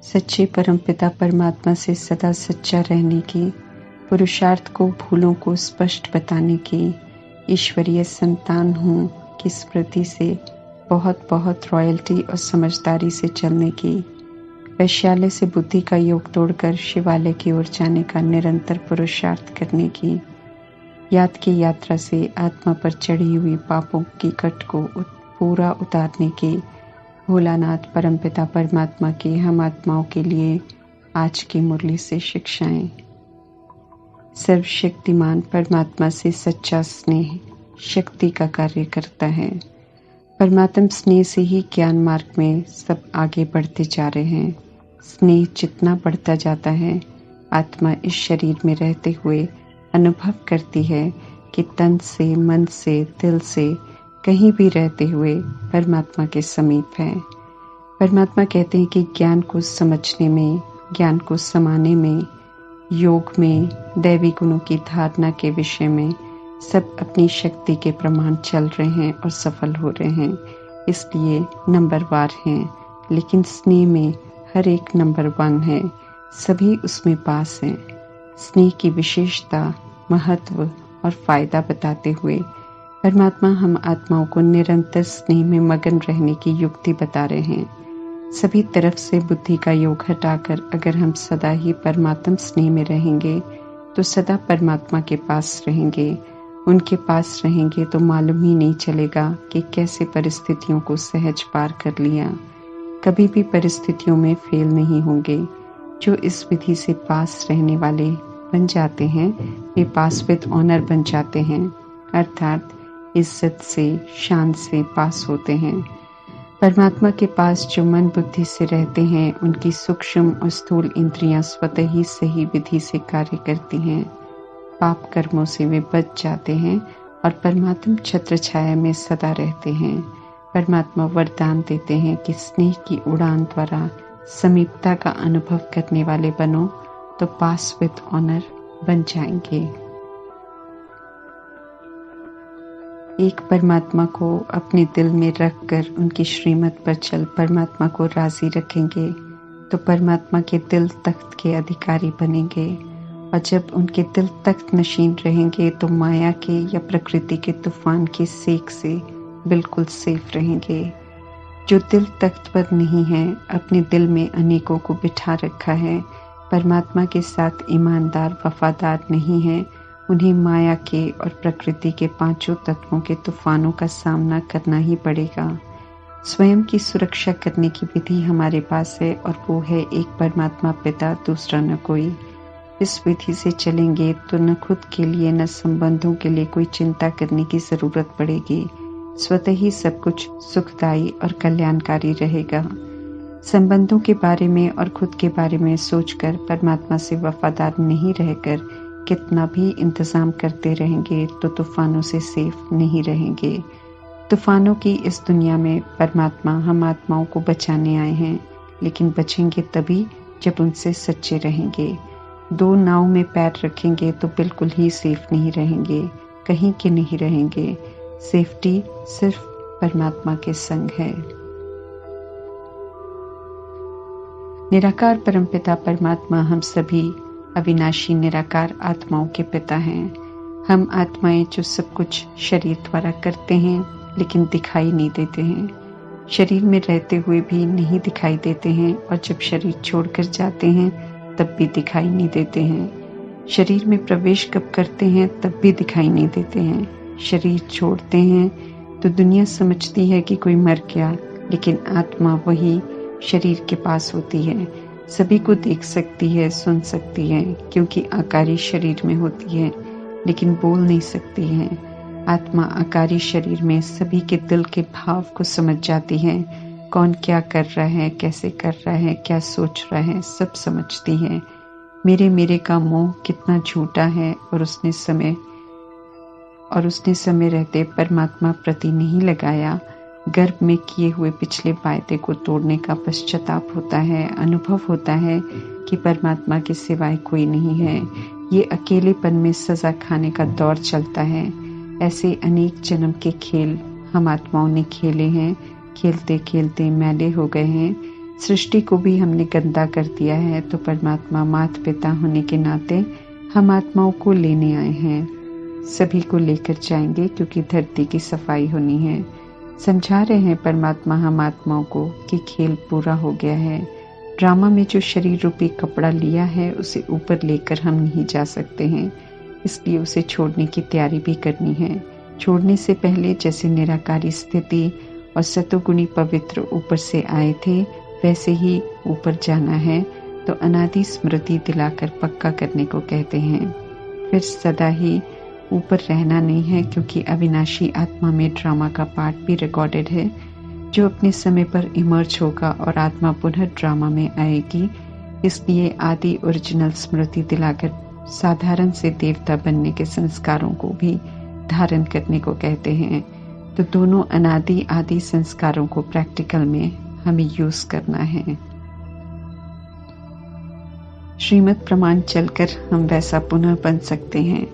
सच्चे परमपिता परमात्मा से सदा सच्चा रहने की, पुरुषार्थ को भूलों को स्पष्ट बताने की, ईश्वरीय संतान हूँ की स्मृति से बहुत बहुत रॉयल्टी और समझदारी से चलने की, वैश्यालय से बुद्धि का योग तोड़कर शिवालय की ओर जाने का निरंतर पुरुषार्थ करने की, याद की यात्रा से आत्मा पर चढ़ी हुई पापों की कट को पूरा उतारने की, भोलानाथ परमपिता परमात्मा की हम आत्माओं के लिए आज की मुरली से शिक्षाएं। सर्वशक्तिमान परमात्मा से सच्चा स्नेह शक्ति का कार्य करता है। परमात्म स्नेह से ही ज्ञान मार्ग में सब आगे बढ़ते जा रहे हैं। स्नेह जितना बढ़ता जाता है, आत्मा इस शरीर में रहते हुए अनुभव करती है कि तन से, मन से, दिल से कहीं भी रहते हुए परमात्मा के समीप है। परमात्मा कहते हैं कि ज्ञान को समझने में, ज्ञान को समाने में, योग में, दैवी गुणों की धारणा के विषय में सब अपनी शक्ति के प्रमाण चल रहे हैं और सफल हो रहे हैं, इसलिए नंबरवार हैं। लेकिन स्नेह में हर एक नंबर 1 है, सभी उसमें पास हैं। स्नेह की विशेषता, महत्व और फायदा बताते हुए परमात्मा हम आत्माओं को निरंतर स्नेह में मगन रहने की युक्ति बता रहे हैं। सभी तरफ से बुद्धि का योग हटाकर अगर हम सदा ही परमात्म स्नेह में रहेंगे तो सदा परमात्मा के पास रहेंगे। उनके पास रहेंगे तो मालूम ही नहीं चलेगा कि कैसे परिस्थितियों को सहज पार कर लिया। कभी भी परिस्थितियों में फेल नहीं होंगे। जो इस विधि से पास रहने वाले बन जाते हैं वे पास विद ऑनर बन जाते हैं, अर्थात इज्जत से, शान से पास होते हैं। परमात्मा के पास जो मन बुद्धि से रहते हैं उनकी सूक्ष्म और स्थूल इंद्रियां स्वतः ही सही विधि से कार्य करती हैं। पाप कर्मों से वे बच जाते हैं और परमात्म छत्र छाया में सदा रहते हैं। परमात्मा वरदान देते हैं कि स्नेह की उड़ान द्वारा समीपता का अनुभव करने वाले बनो तो पास विद ऑनर बन जाएंगे। एक परमात्मा को अपने दिल में रखकर उनकी श्रीमत पर चल परमात्मा को राजी रखेंगे तो परमात्मा के दिल तख्त के अधिकारी बनेंगे, और जब उनके दिल तख्त नशीन रहेंगे तो माया के या प्रकृति के तूफान की सेक से बिल्कुल सेफ रहेंगे। जो दिल तख्त पर नहीं है, अपने दिल में अनेकों को बिठा रखा है, परमात्मा के साथ ईमानदार वफादार नहीं है, उन्हें माया के और प्रकृति के पांचों तत्वों के तूफानों का सामना करना ही पड़ेगा। स्वयं की सुरक्षा करने की विधि हमारे पास है और वो है एक परमात्मा पिता, दूसरा न कोई। इस विधि से चलेंगे तो न खुद के लिए न संबंधों के लिए कोई चिंता करने की जरूरत पड़ेगी। स्वतः ही सब कुछ सुखदायी और कल्याणकारी रहेगा। संबंधों के बारे में और खुद के बारे में सोचकर परमात्मा से वफादार नहीं रहकर कितना भी इंतजाम करते रहेंगे तो तूफानों से सेफ नहीं रहेंगे। तूफानों की इस दुनिया में परमात्मा हम आत्माओं को बचाने आए हैं, लेकिन बचेंगे तभी जब उनसे सच्चे रहेंगे। 2 नाव में पैर रखेंगे तो बिल्कुल ही सेफ नहीं रहेंगे, कहीं के नहीं रहेंगे। सेफ्टी सिर्फ परमात्मा के संग है। निराकार परमपिता परमात्मा हम सभी अविनाशी निराकार आत्माओं के पिता हैं। हम आत्माएं जो सब कुछ शरीर द्वारा करते हैं लेकिन दिखाई नहीं देते हैं, शरीर में रहते हुए भी नहीं दिखाई देते हैं, और जब शरीर छोड़कर जाते हैं तब भी दिखाई नहीं देते हैं। शरीर में प्रवेश कब करते हैं तब भी दिखाई नहीं देते हैं। शरीर छोड़ते हैं तो दुनिया समझती है कि कोई मर गया, लेकिन आत्मा वही शरीर के पास होती है, सभी को देख सकती है, सुन सकती है, क्योंकि आकारी शरीर में होती है लेकिन बोल नहीं सकती है। आत्मा आकारी शरीर में सभी के दिल के भाव को समझ जाती है। कौन क्या कर रहा है, कैसे कर रहा है, क्या सोच रहा है, सब समझती है। मेरे का मोह कितना झूठा है, और उसने समय रहते परमात्मा प्रति नहीं लगाया। गर्भ में किए हुए पिछले वायदे को तोड़ने का पश्चाताप होता है। अनुभव होता है कि परमात्मा के सिवाय कोई नहीं है। ये अकेलेपन में सजा खाने का दौर चलता है। ऐसे अनेक जन्म के खेल हम आत्माओं ने खेले हैं। खेलते खेलते मैले हो गए हैं। सृष्टि को भी हमने गंदा कर दिया है, तो परमात्मा माता पिता होने के नाते हम आत्माओं को लेने आए हैं। सभी को लेकर जाएंगे क्योंकि धरती की सफाई होनी है। समझा रहे हैं परमात्मा हम आत्माओं को कि खेल पूरा हो गया है। ड्रामा में जो शरीर रूपी कपड़ा लिया है उसे ऊपर लेकर हम नहीं जा सकते हैं, इसलिए उसे छोड़ने की तैयारी भी करनी है। छोड़ने से पहले जैसे निराकारी स्थिति और सतोगुणी पवित्र ऊपर से आए थे, वैसे ही ऊपर जाना है। तो अनादि स्मृति दिलाकर पक्का करने को कहते हैं। फिर सदा ही ऊपर रहना नहीं है, क्योंकि अविनाशी आत्मा में ड्रामा का पार्ट भी रिकॉर्डेड है, जो अपने समय पर इमर्ज होगा और आत्मा पुनः ड्रामा में आएगी। इसलिए आदि ओरिजिनल स्मृति दिलाकर साधारण से देवता बनने के संस्कारों को भी धारण करने को कहते हैं। तो दोनों अनादि आदि संस्कारों को प्रैक्टिकल में हमें यूज करना है। श्रीमत प्रमाण चलकर हम वैसा पुनः बन सकते हैं।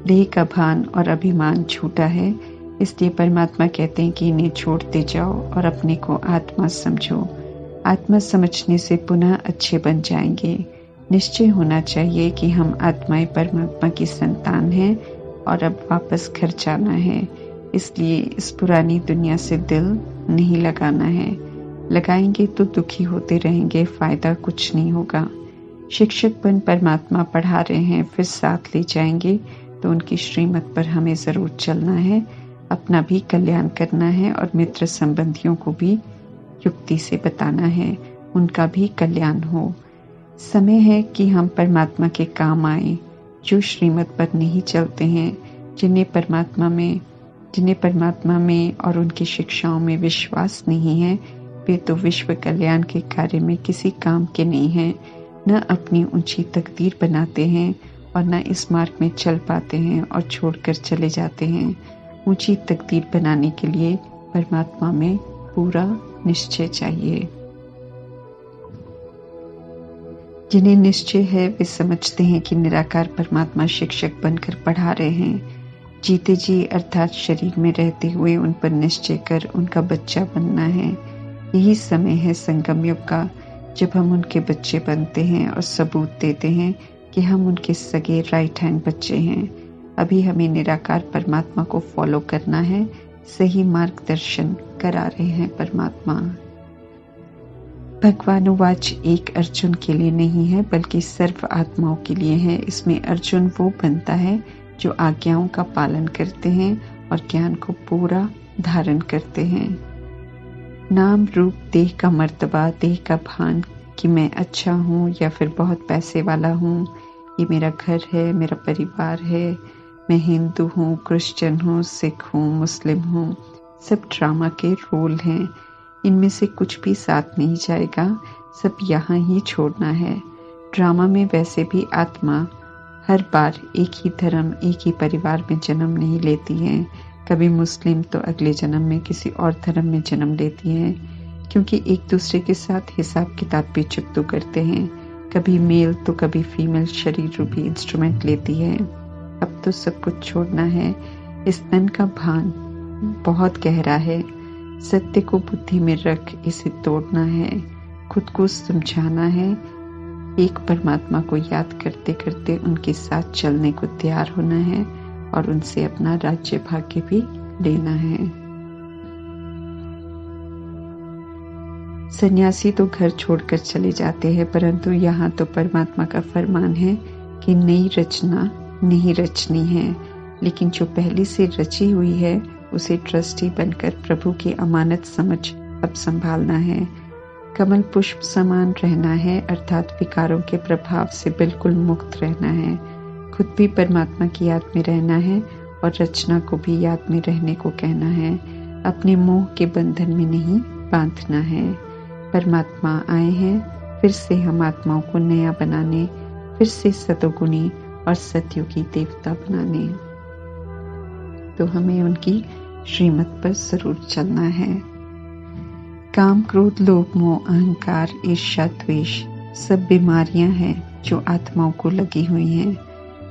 देह का भान और अभिमान छूटा है, इसलिए परमात्मा कहते हैं कि इन्हें छोड़ते जाओ और अपने को आत्मा समझो। आत्मा समझने से पुनः अच्छे बन जाएंगे। निश्चय होना चाहिए कि हम आत्माएं परमात्मा की संतान हैं और अब वापस घर जाना है। इसलिए इस पुरानी दुनिया से दिल नहीं लगाना है। लगाएंगे तो दुखी होते रहेंगे, फायदा कुछ नहीं होगा। शिक्षक बन परमात्मा पढ़ा रहे हैं, फिर साथ ले जाएंगे, तो उनकी श्रीमत पर हमें जरूर चलना है। अपना भी कल्याण करना है और मित्र संबंधियों को भी युक्ति से बताना है, उनका भी कल्याण हो। समय है कि हम परमात्मा के काम आए। जो श्रीमत पर नहीं चलते हैं, जिन्हें परमात्मा में और उनकी शिक्षाओं में विश्वास नहीं है, वे तो विश्व कल्याण के कार्य में किसी काम के नहीं हैं। न अपनी ऊंची तकदीर बनाते हैं और न इस मार्ग में चल पाते हैं और छोड़कर चले जाते हैं। ऊंची तकदीर बनाने के लिए परमात्मा में पूरा निश्चय चाहिए। जिन्हें निश्चय है वे समझते हैं कि निराकार परमात्मा शिक्षक बनकर पढ़ा रहे हैं। जीते जी अर्थात शरीर में रहते हुए उन पर निश्चय कर उनका बच्चा बनना है। यही समय है संगम युग का, जब हम उनके बच्चे बनते हैं और सबूत देते हैं कि हम उनके सगे राइट हैंड बच्चे हैं। अभी हमें निराकार परमात्मा को फॉलो करना है। सही मार्गदर्शन करा रहे हैं परमात्मा। भगवानुवाच एक अर्जुन के लिए नहीं है, बल्कि सर्व आत्माओं के लिए है। इसमें अर्जुन वो बनता है जो आज्ञाओं का पालन करते हैं और ज्ञान को पूरा धारण करते हैं। नाम रूप देह का मर्तबा, देह का भान कि मैं अच्छा हूँ या फिर बहुत पैसे वाला हूँ, ये मेरा घर है, मेरा परिवार है, मैं हिंदू हूँ, क्रिश्चियन हूँ, सिख हूँ, मुस्लिम हूँ, सब ड्रामा के रोल हैं। इनमें से कुछ भी साथ नहीं जाएगा, सब यहाँ ही छोड़ना है। ड्रामा में वैसे भी आत्मा हर बार एक ही धर्म, एक ही परिवार में जन्म नहीं लेती है। कभी मुस्लिम तो अगले जन्म में किसी और धर्म में जन्म लेती है, क्योंकि एक दूसरे के साथ हिसाब किताब भी चुकतो करते हैं। कभी मेल तो कभी फीमेल शरीर रूपी इंस्ट्रूमेंट लेती है। अब तो सब कुछ छोड़ना है। इस तन का भान बहुत गहरा है। सत्य को बुद्धि में रख इसे तोड़ना है, खुद को समझाना है। एक परमात्मा को याद करते करते उनके साथ चलने को तैयार होना है और उनसे अपना राज्य भाग्य भी लेना है। सन्यासी तो घर छोड़कर चले जाते हैं, परंतु यहाँ तो परमात्मा का फरमान है कि नई रचना नहीं रचनी है, लेकिन जो पहले से रची हुई है उसे ट्रस्टी बनकर प्रभु की अमानत समझ अब संभालना है। कमल पुष्प समान रहना है, अर्थात विकारों के प्रभाव से बिल्कुल मुक्त रहना है। खुद भी परमात्मा की याद में रहना है और रचना को भी याद में रहने को कहना है। अपने मोह के बंधन में नहीं बांधना है। परमात्मा आए हैं फिर से हम आत्माओं को नया बनाने, फिर से सतोगुणी और सतयुगी देवता बनाने। तो हमें उनकी श्रीमत पर जरूर चलना है। काम, क्रोध, लोभ, मोह, अहंकार, ईर्ष्या, द्वेष सब बीमारियां हैं जो आत्माओं को लगी हुई हैं।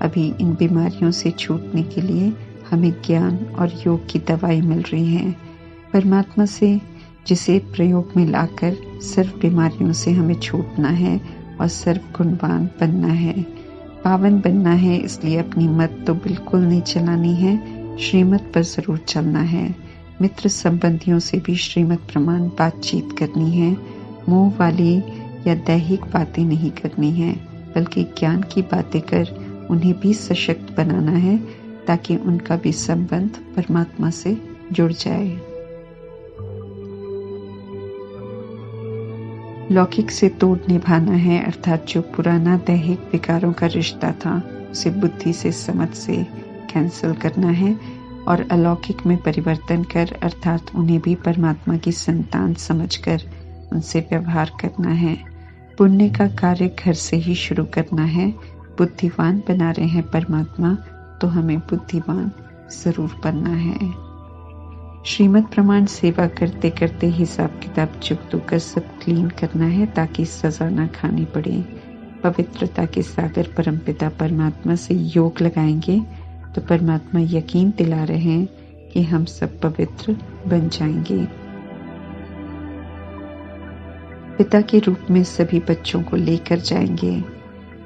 अभी इन बीमारियों से छूटने के लिए हमें ज्ञान और योग की दवाई मिल रही है। परमात्मा से जिसे प्रयोग में लाकर सर्व बीमारियों से हमें छूटना है और सर्व गुणवान बनना है, पावन बनना है। इसलिए अपनी मत तो बिल्कुल नहीं चलानी है, श्रीमत पर जरूर चलना है। मित्र संबंधियों से भी श्रीमत प्रमाण बातचीत करनी है। मोह वाली या दैहिक बातें नहीं करनी है, बल्कि ज्ञान की बातें कर उन्हें भी सशक्त बनाना है, ताकि उनका भी संबंध परमात्मा से जुड़ जाए। लौकिक से तोड़ निभाना है, अर्थात जो पुराना दैहिक विकारों का रिश्ता था उसे बुद्धि से समझ से कैंसिल करना है और अलौकिक में परिवर्तन कर, अर्थात उन्हें भी परमात्मा की संतान समझकर उनसे व्यवहार करना है। पुण्य का कार्य घर से ही शुरू करना है। बुद्धिवान बना रहे हैं परमात्मा, तो हमें बुद्धिवान जरूर बनना है। श्रीमत प्रमाण सेवा करते करते हिसाब किताब चुकतो कर सब क्लीन करना है, ताकि सजा न खानी पड़े। पवित्रता के सागर परमपिता परमात्मा से योग लगाएंगे तो परमात्मा यकीन दिला रहे हैं कि हम सब पवित्र बन जाएंगे। पिता के रूप में सभी बच्चों को लेकर जाएंगे।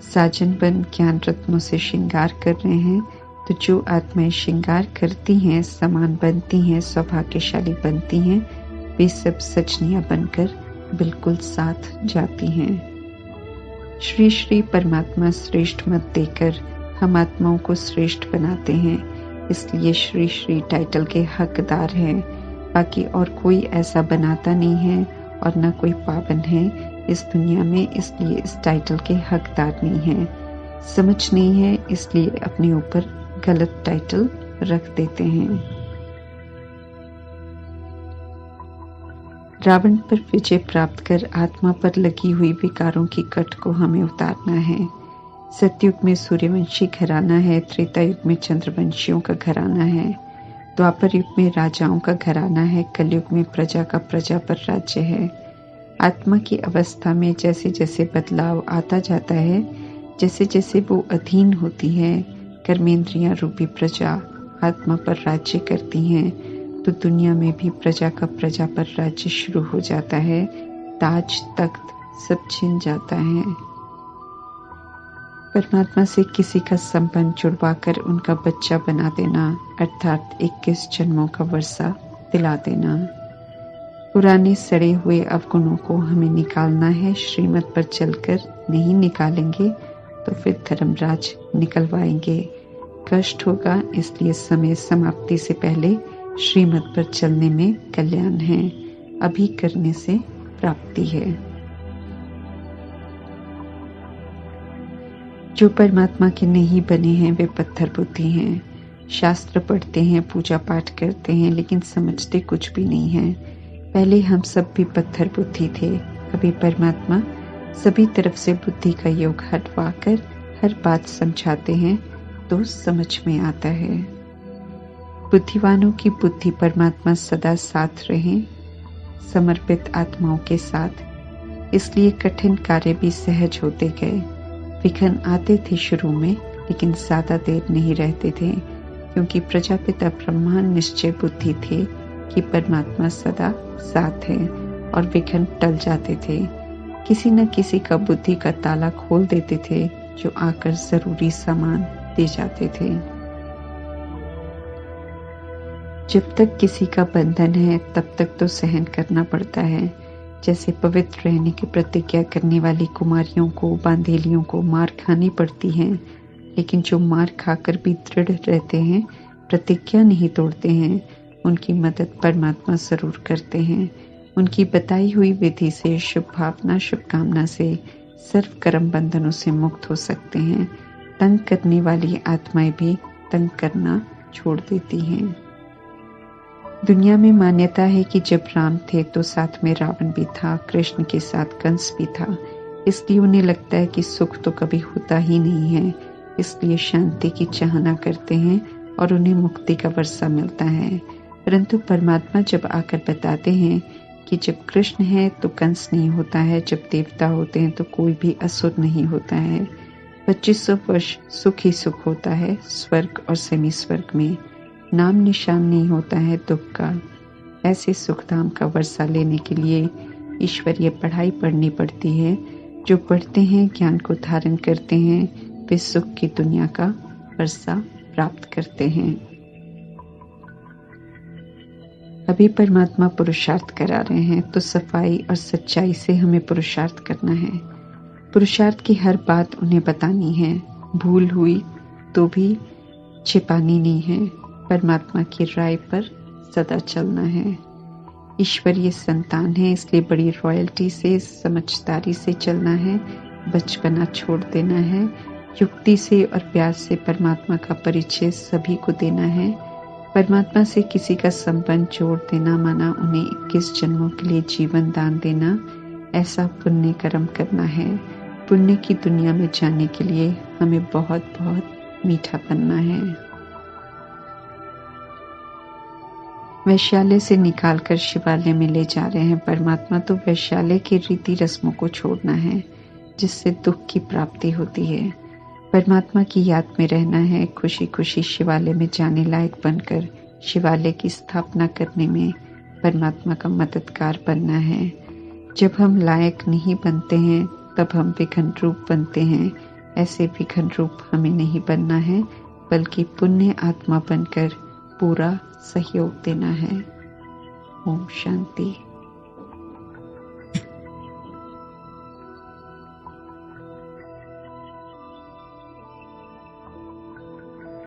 साजन बन ज्ञान रत्नों से श्रृंगार कर रहे हैं, तो जो आत्माएं श्रृंगार करती हैं, समान बनती हैं, सौभाग्यशाली बनती हैं, वे सब सजनियां बनकर बिल्कुल साथ जाती हैं। श्री श्री परमात्मा श्रेष्ठ मत देकर हम आत्माओं को श्रेष्ठ बनाते हैं, इसलिए श्री श्री टाइटल के हकदार हैं। बाकी और कोई ऐसा बनाता नहीं है और न कोई पावन है इस दुनिया में, इसलिए इस टाइटल के हकदार नहीं है। समझ नहीं है, इसलिए अपने ऊपर गलत टाइटल रख देते हैं। रावण पर विजय प्राप्त कर आत्मा पर लगी हुई विकारों की कट को हमें उतारना है। सतयुग में सूर्यवंशी घराना है, त्रेता युग में चंद्रवंशियों का घराना है, द्वापर युग में राजाओं का घराना है, कलयुग में प्रजा का प्रजा पर राज्य है। आत्मा की अवस्था में जैसे जैसे बदलाव आता जाता है, जैसे जैसे वो अधीन होती है, कर्मेंद्रियां रूपी प्रजा आत्मा पर राज्य करती हैं, तो दुनिया में भी प्रजा का प्रजा पर राज्य शुरू हो जाता है। ताज तख्त सब छिन जाता है। परमात्मा से किसी का संबंध जुड़वाकर उनका बच्चा बना देना, अर्थात 21 जन्मों का वर्षा दिला देना। पुराने सड़े हुए अवगुणों को हमें निकालना है। श्रीमत पर चलकर नहीं निकालेंगे तो फिर धर्मराज निकलवाएंगे। कष्ट होगा, इसलिए समय समाप्ति से पहले श्रीमत पर चलने में कल्याण है। अभी करने से प्राप्ति है। जो परमात्मा के नहीं बने हैं वे पत्थर बुद्धि हैं। शास्त्र पढ़ते हैं, पूजा पाठ करते हैं, लेकिन समझते कुछ भी नहीं है। पहले हम सब भी पत्थर बुद्धि थे। अभी परमात्मा सभी तरफ से बुद्धि का योग हटवा कर हर बात समझाते हैं, तो समझ में आता है। बुद्धिवानों की बुद्धि परमात्मा सदा साथ रहे, समर्पित आत्माओं के साथ। इसलिए कठिन कार्य भी सहज होते गए। विघ्न आते थे शुरू में, लेकिन ज्यादा देर नहीं रहते थे, क्योंकि प्रजापिता ब्रह्मा निश्चय बुद्धि थे कि परमात्मा सदा साथ है, और विघ्न टल जाते थे। किसी न किसी का बुद्धि का ताला खोल देते थे, जो आकर जरूरी सामान दे जाते थे। जब तक किसी का बंधन है तब तक तो सहन करना पड़ता है। जैसे पवित्र रहने की प्रतिज्ञा करने वाली कुमारियों को, बांधेलियों को मार खानी पड़ती है, लेकिन जो मार खाकर भी दृढ़ रहते हैं, प्रतिज्ञा नहीं तोड़ते हैं, उनकी मदद परमात्मा जरूर करते हैं। उनकी बताई हुई विधि से, शुभ भावना, शुभकामना से सर्व कर्म बंधनों से मुक्त हो सकते हैं। तंग करने वाली आत्माएं भी तंग करना छोड़ देती हैं। दुनिया में मान्यता है कि जब राम थे तो साथ में रावण भी था, कृष्ण के साथ कंस भी था। इसलिए उन्हें लगता है कि सुख तो कभी होता ही नहीं है, इसलिए शांति की चाहना करते हैं और उन्हें मुक्ति का वर्षा मिलता है। परंतु परमात्मा जब आकर बताते हैं कि जब कृष्ण है तो कंस नहीं होता है, जब देवता होते हैं तो कोई भी असुर नहीं होता है। 2500 वर्ष सुख ही सुख होता है, स्वर्ग और सेमी स्वर्ग में। नाम निशान नहीं होता है दुख का। ऐसे सुखधाम का वर्षा लेने के लिए ईश्वरीय पढ़ाई पढ़नी पड़ती है। जो पढ़ते हैं, ज्ञान को धारण करते हैं, वे सुख की दुनिया का वर्षा प्राप्त करते हैं। अभी परमात्मा पुरुषार्थ करा रहे हैं, तो सफाई और सच्चाई से हमें पुरुषार्थ करना है। पुरुषार्थ की हर बात उन्हें बतानी है। भूल हुई तो भी छिपानी नहीं है। परमात्मा की राय पर सदा चलना है। ईश्वरीय संतान है, इसलिए बड़ी रॉयल्टी से, समझदारी से चलना है। बचपना छोड़ देना है। युक्ति से और प्यार से परमात्मा का परिचय सभी को देना है। परमात्मा से किसी का संबंध जोड़ देना माना उन्हें 21 जन्मों के लिए जीवन दान देना। ऐसा पुण्य कर्म करना है। पुण्य की दुनिया में जाने के लिए हमें बहुत बहुत मीठा बनना है। वैश्यालय से निकालकर शिवालय में ले जा रहे हैं परमात्मा, तो वैश्यालय की रीति रस्मों को छोड़ना है, जिससे दुख की प्राप्ति होती है। परमात्मा की याद में रहना है। खुशी खुशी शिवालय में जाने लायक बनकर शिवालय की स्थापना करने में परमात्मा का मददगार बनना है। जब हम लायक नहीं बनते हैं, तब हम विघन रूप बनते हैं। ऐसे विघन रूप हमें नहीं बनना है, बल्कि पुण्य आत्मा बनकर पूरा सहयोग देना है। ओम शांति।